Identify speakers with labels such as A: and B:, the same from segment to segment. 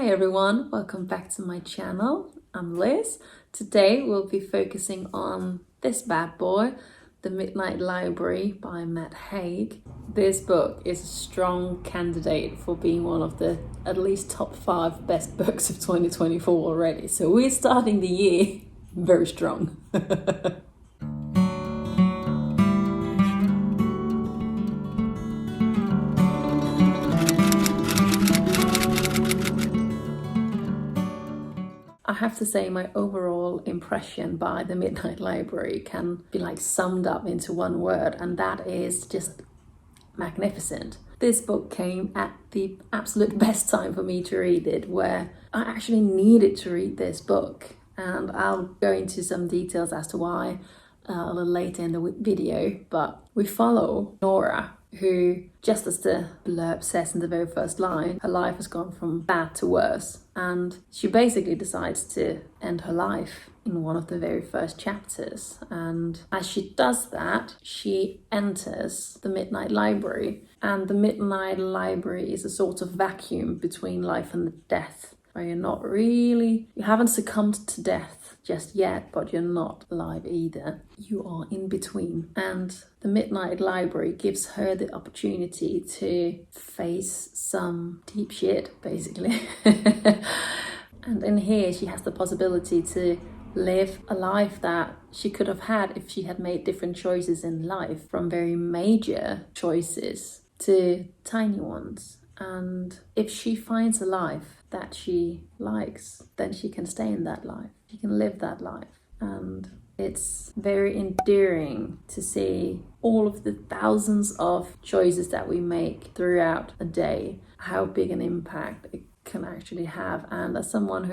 A: Hi everyone, welcome back to my channel. I'm Liz. Today we'll be focusing on this bad boy, The Midnight Library by Matt Haig. This book is a strong candidate for being one of the at least top 5 best books of 2024 already. So we're starting the year very strong. I have to say my overall impression by The Midnight Library can be summed up into one word, and that is just magnificent. This book came at the absolute best time for me to read it, where I actually needed to read this book, and I'll go into some details as to why a little later in the video. But we follow Nora, who, just as the blurb says in the very first line, her life has gone from bad to worse, and she basically decides to end her life in one of the very first chapters. And as she does that, she enters the Midnight Library, and the Midnight Library is a sort of vacuum between life and death, where you haven't succumbed to death just yet, but you're not alive either. You are in between. And the Midnight Library gives her the opportunity to face some deep shit, basically. And in here, she has the possibility to live a life that she could have had if she had made different choices in life, from very major choices to tiny ones. And if she finds a life that she likes, then she can stay in that life. She can live that life. And it's very endearing to see all of the thousands of choices that we make throughout a day, how big an impact it can actually have. And as someone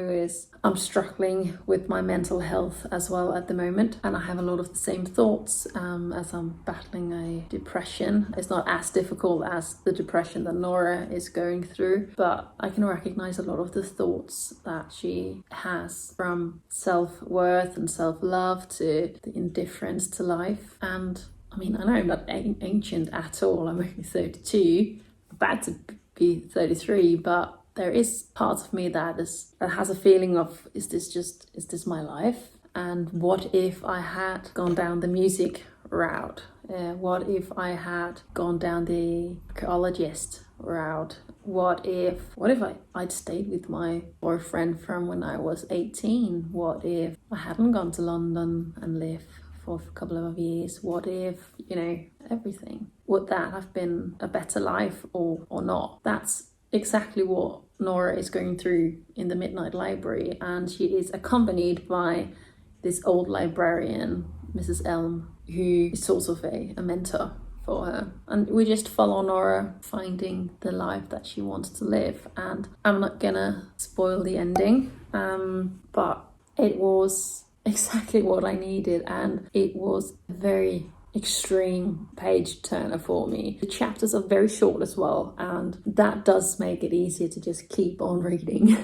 A: I'm struggling with my mental health as well at the moment, and I have a lot of the same thoughts as I'm battling a depression. It's not as difficult as the depression that Nora is going through, but I can recognize a lot of the thoughts that she has, from self-worth and self-love to the indifference to life. And I mean, I know I'm not ancient at all. I'm only 32, about to be 33, but there is part of me that has a feeling of, is this my life? And what if I had gone down the music route? What if I had gone down the archaeologist route? What if I'd stayed with my boyfriend from when I was 18? What if I hadn't gone to London and lived for a couple of years? What if, everything? Would that have been a better life or not? That's exactly what Nora is going through in the Midnight Library, and she is accompanied by this old librarian, Mrs. Elm, who is sort of a mentor for her. And we just follow Nora finding the life that she wants to live. And I'm not gonna spoil the ending, but it was exactly what I needed, and it was a very extreme page turner for me. The chapters are very short as well, and that does make it easier to just keep on reading.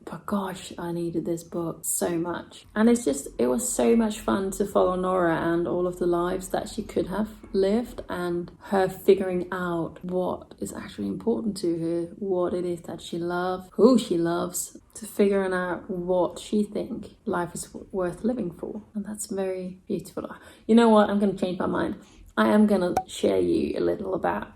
A: But gosh, I needed this book so much. And it was so much fun to follow Nora and all of the lives that she could have lived, and her figuring out what is actually important to her, what it is that she loves, who she loves, to figuring out what she thinks life is worth living for. And that's very beautiful. You know what? I'm going to change my mind. I am going to share you a little about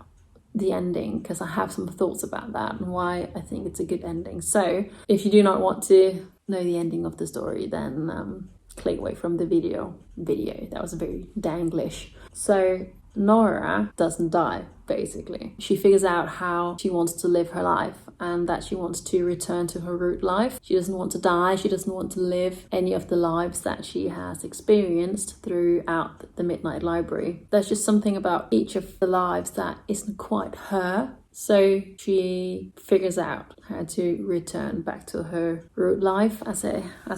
A: the ending, because I have some thoughts about that and why I think it's a good ending. So if you do not want to know the ending of the story, then click away from the video. That was very danglish. So Nora doesn't die, basically. She figures out how she wants to live her life, and that she wants to return to her root life. She doesn't want to die. She doesn't want to live any of the lives that she has experienced throughout the Midnight Library. There's just something about each of the lives that isn't quite her. So she figures out how to return back to her root life, as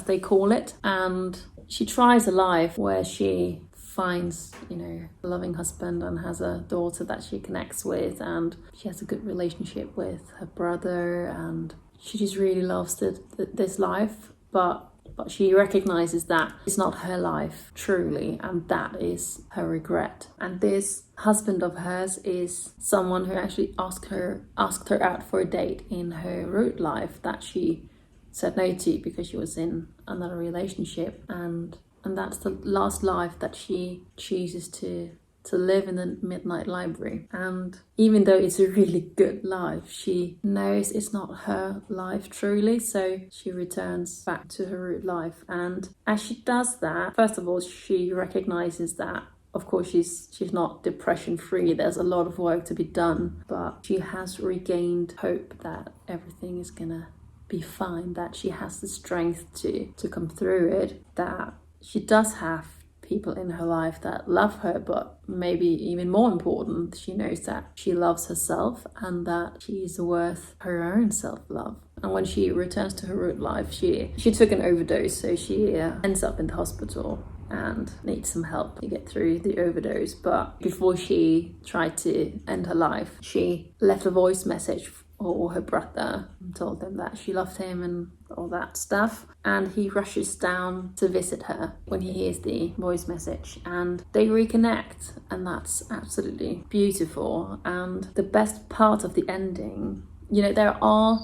A: they call it. And she tries a life where she finds, a loving husband and has a daughter that she connects with, and she has a good relationship with her brother, and she just really loves this life. But but she recognizes that it's not her life truly, and that is her regret. And this husband of hers is someone who actually asked her out for a date in her root life that she said no to because she was in another relationship, and that's the last life that she chooses to live in the Midnight Library. And even though it's a really good life, she knows it's not her life truly, so she returns back to her root life. And as she does that, first of all, she recognizes that of course she's not depression free, there's a lot of work to be done, but she has regained hope that everything is gonna be fine, that she has the strength to come through it, that she does have people in her life that love her, but maybe even more important, she knows that she loves herself and that she is worth her own self-love. And when she returns to her root life, she took an overdose, so she ends up in the hospital and needs some help to get through the overdose. But before she tried to end her life, she left a voice message or her brother and told them that she loved him and all that stuff. And he rushes down to visit her when he hears the voice message, and they reconnect, and that's absolutely beautiful. And the best part of the ending, you know, there are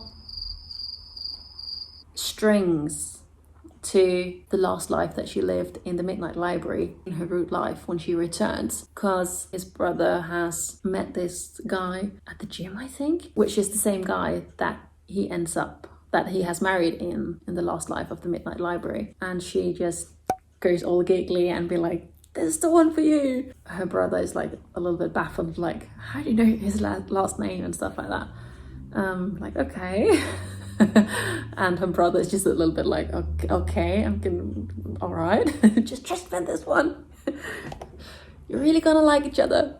A: strings to the last life that she lived in the Midnight Library, in her root life when she returns, because his brother has met this guy at the gym, I think, which is the same guy that he has married in the last life of the Midnight Library. And she just goes all giggly and be like, "This is the one for you." Her brother is like a little bit baffled, like, "How do you know his last name?" and stuff like that. Like, okay. And her brother is just a little bit like, okay, I'm gonna, all right, just trust me on this one. You're really gonna like each other.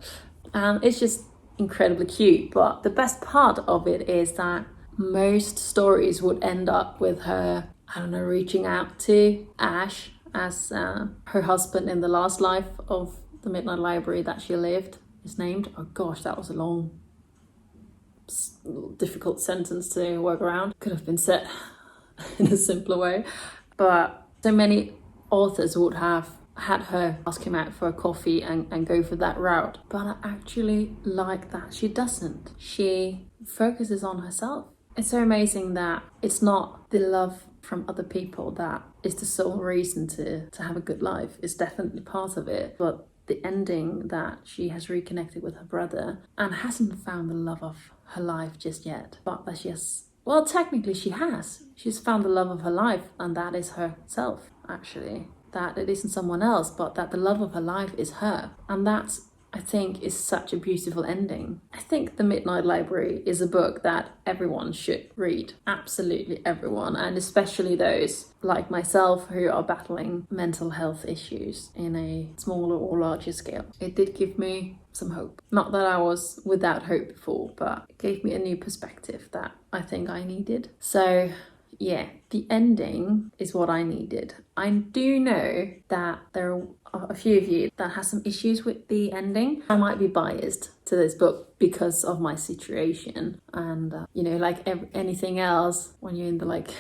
A: It's just incredibly cute. But the best part of it is that most stories would end up with her, I don't know, reaching out to Ash as her husband in the last life of the Midnight Library that she lived is named. Oh gosh, that was a long, difficult sentence to work around. Could have been said in a simpler way. But so many authors would have had her ask him out for a coffee and go for that route. But I actually like that she doesn't. She focuses on herself. It's so amazing that it's not the love from other people that is the sole reason to have a good life. It's definitely part of it, but the ending that she has reconnected with her brother and hasn't found the love of her life just yet, but that she has, well, technically she has. She's found the love of her life, and that is herself, actually. That it isn't someone else, but that the love of her life is her. And that's, I think, is such a beautiful ending. I think The Midnight Library is a book that everyone should read. Absolutely everyone, and especially those like myself who are battling mental health issues in a smaller or larger scale. It did give me some hope. Not that I was without hope before, but it gave me a new perspective that I think I needed. So yeah, the ending is what I needed. I do know that there are a few of you that has some issues with the ending. I might be biased to this book because of my situation, and you know, like anything else, when you're in the like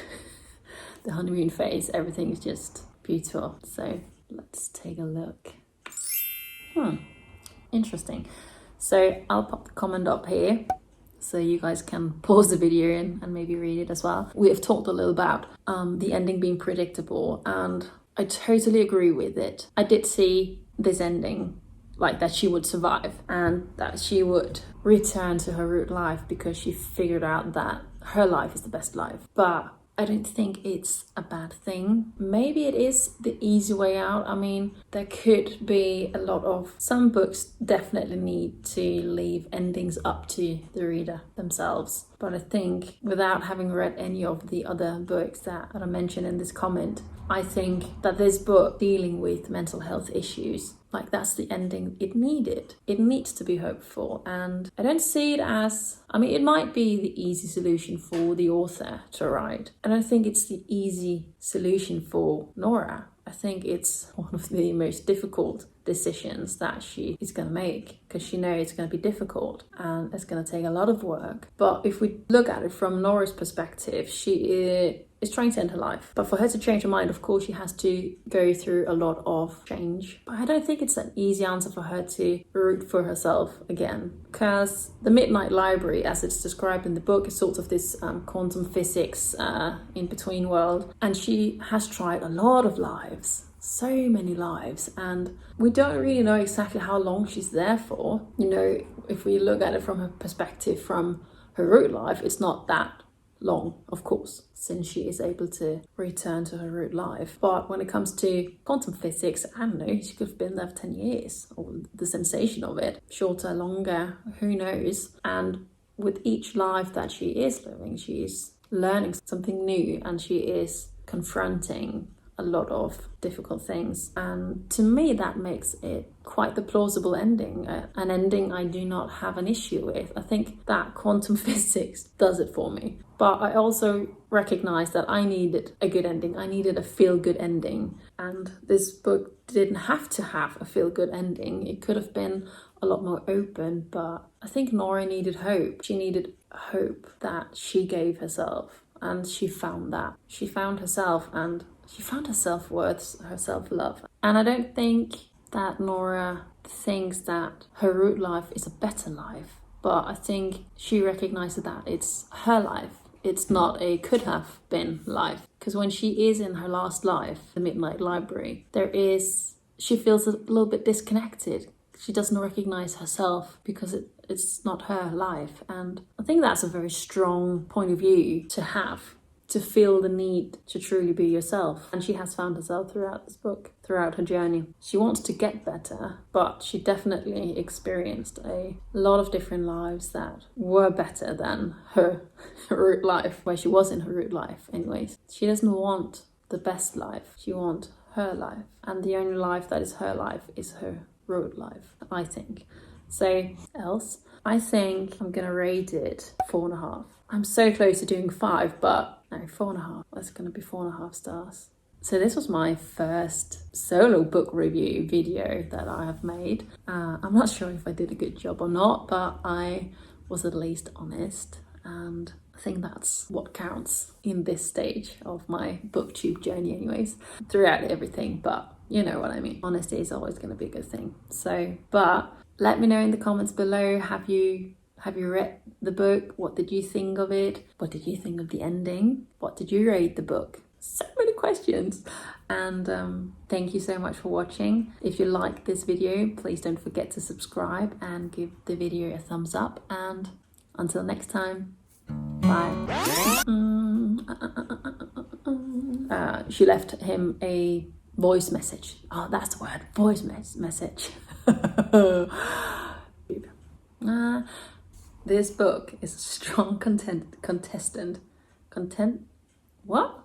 A: the honeymoon phase, everything is just beautiful. So let's take a look. Interesting. So I'll pop the comment up here so you guys can pause the video and maybe read it as well. We have talked a little about the ending being predictable, and I totally agree with it. I did see this ending, like that she would survive and that she would return to her root life because she figured out that her life is the best life. But I don't think it's a bad thing. Maybe it is the easy way out. I mean, there could be a lot of... Some books definitely need to leave endings up to the reader themselves. But I think without having read any of the other books that I mentioned in this comment, I think that this book dealing with mental health issues, like that's the ending it needed. It needs to be hopeful, and I don't see it as... I mean, it might be the easy solution for the author to write. I don't think it's the easy solution for Nora. I think it's one of the most difficult decisions that she is going to make, because she knows it's going to be difficult and it's going to take a lot of work. But if we look at it from Nora's perspective, she is trying to end her life. But for her to change her mind, of course, she has to go through a lot of change. But I don't think it's an easy answer for her to root for herself again. Because the Midnight Library, as it's described in the book, is sort of this quantum physics in-between world. And she has tried a lot of lives. So many lives, and we don't really know exactly how long she's there for. You know, if we look at it from her perspective, from her root life, it's not that long, of course, since she is able to return to her root life. But when it comes to quantum physics, I don't know, she could have been there for 10 years, or the sensation of it, shorter, longer, who knows. And with each life that she is living, she is learning something new, and she is confronting a lot of difficult things, and to me that makes it quite the plausible ending, an ending I do not have an issue with. I think that quantum physics does it for me, but I also recognize that I needed a good ending. I needed a feel-good ending, and this book didn't have to have a feel-good ending. It could have been a lot more open, but I think Nora needed hope. She needed hope that she gave herself, and she found that. She found herself, and she found her self-worth, her self-love. And I don't think that Nora thinks that her root life is a better life, but I think she recognizes that it's her life. It's not a could have been life. Because when she is in her last life, the Midnight Library, she feels a little bit disconnected. She doesn't recognize herself because it's not her life. And I think that's a very strong point of view to have, to feel the need to truly be yourself. And she has found herself throughout this book, throughout her journey. She wants to get better, but she definitely experienced a lot of different lives that were better than her root life, where she was in her root life anyways. She doesn't want the best life, she wants her life. And the only life that is her life is her root life, I think. So else, I think I'm gonna rate it 4.5. I'm so close to doing 5, but no, 4.5. That's gonna be 4.5 stars. So this was my first solo book review video that I have made. I'm not sure if I did a good job or not, but I was at least honest, and I think that's what counts in this stage of my booktube journey anyways, throughout everything, but you know what I mean. Honesty is always going to be a good thing. So, but let me know in the comments below, have you read the book? What did you think of it? What did you think of the ending? What did you rate the book? So many questions. And thank you so much for watching. If you like this video, please don't forget to subscribe and give the video a thumbs up. And until next time, bye. She left him a voice message. Oh, that's the word. Voice message. This book is a strong contestant. What?